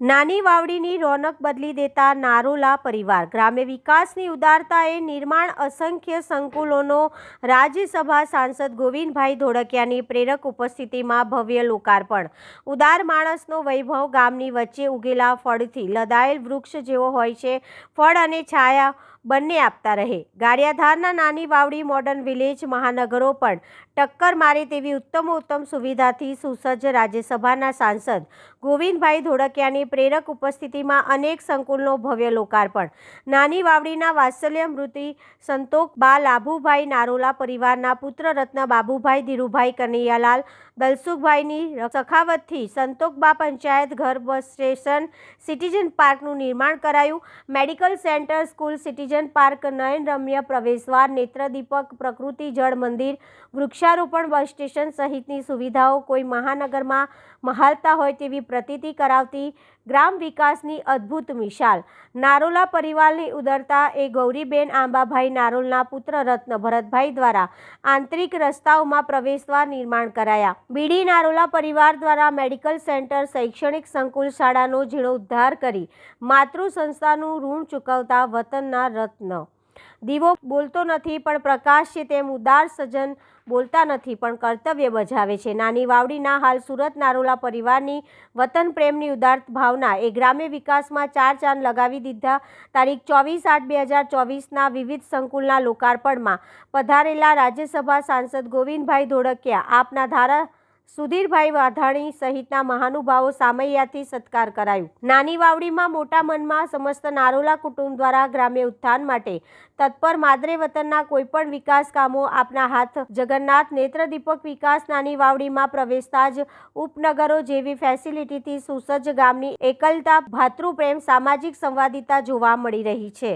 નાની વાવડીની રોનક બદલી દેતા નારોલા પરિવાર। ગ્રામ્ય વિકાસની ઉદારતાએ નિર્માણ અસંખ્ય સંકુલોનો રાજ્યસભા સાંસદ ગોવિંદભાઈ ધોળકિયાની પ્રેરક ઉપસ્થિતિમાં ભવ્ય લોકાર્પણ। ઉદાર માણસનો વૈભવ ગામની વચ્ચે ઉગેલા ફળથી લદાયેલ વૃક્ષ જેવો હોય છે। ફળ અને છાયા બંને આપતા રહે। ગારિયાધારના નાની વાવડી મોડર્ન વિલેજ મહાનગરો પણ ટક્કર મારે તેવી ઉત્તમોત્તમ સુવિધાથી સુસજ્જ રાજ્યસભાના સાંસદ ગોવિંદભાઈ ધોળકિયાની પ્રેરક ઉપસ્થિતિમાં અનેક સંકુલનો ભવ્ય લોકાર્પણ। નાની વાવડીના વાત્સલ્યમૃતિ સંતોકબા લાભુભાઈ નારોલા પરિવારના પુત્ર રત્ન બાબુભાઈ ધીરુભાઈ કનૈયાલાલ દલસુખભાઈની સખાવતથી સંતોકબા પંચાયત ઘર બસ સ્ટેશન સિટીઝન પાર્કનું નિર્માણ કરાયું। Medical centre school citizen park નયનરમ્ય પ્રવેશદ્વાર નેત્રદીપક પ્રકૃતિ જળ મંદિર વૃક્ષારોપણ બસ સ્ટેશન સહિતની સુવિધાઓ કોઈ મહાનગરમાં મહાલતા હોય તેવી પ્રતીતિ કરાવતી ગ્રામ વિકાસની અદ્ભુત મિસાલ। નારોલા પરિવારની ઉદારતા એ ગૌરીબેન આંબાભાઈ નારોલના પુત્ર રત્ન ભરતભાઈ દ્વારા આંતરિક રસ્તાઓમાં પ્રવેશદ્વાર નિર્માણ કરાયા। બીડી નારોલા પરિવાર દ્વારા મેડિકલ સેન્ટર શૈક્ષણિક સંકુલ શાળાનો જીર્ણોદ્ધાર કરી માતૃ સંસ્થાનું ઋણ ચૂકવતા વતનના રત્ન। દીવો બોલતો નથી પણ પ્રકાશ છે તેમ ઉદાર સજ્જન બોલતા નથી પણ કર્તવ્ય બજાવે છે। નાની વાવડીના હાલ સુરત નારોલા પરિવારની વતન પ્રેમની ઉદાર ભાવના એ ગ્રામ્ય વિકાસમાં ચાર ચાંદ લગાવી દીધા। તારીખ 24/8/2024ના વિવિધ સંકુલના લોકાર્પણમાં પધારેલા રાજ્યસભા સાંસદ ગોવિંદભાઈ ધોળકિયા આપના ધારા સુધીરભાઈ વાઘાણી સહિતના મહાનુભાવો સામૈયાથી સત્કાર કરાયું। નાની વાવડીમાં મોટા મનમાં સમસ્ત નારોલા કુટુંબ દ્વારા ગ્રામ્ય ઉત્થાન માટે તત્પર માદરે વતનના કોઈપણ વિકાસ કામો આપના હાથ જગન્નાથ નેત્રદીપક વિકાસ નાની વાવડીમાં પ્રવેશતા જ ઉપનગરો જેવી ફેસિલિટીથી સુસજ્જ ગામની એકલતા ભાતૃપ્રેમ સામાજિક સંવાદિતા જોવા મળી રહી છે।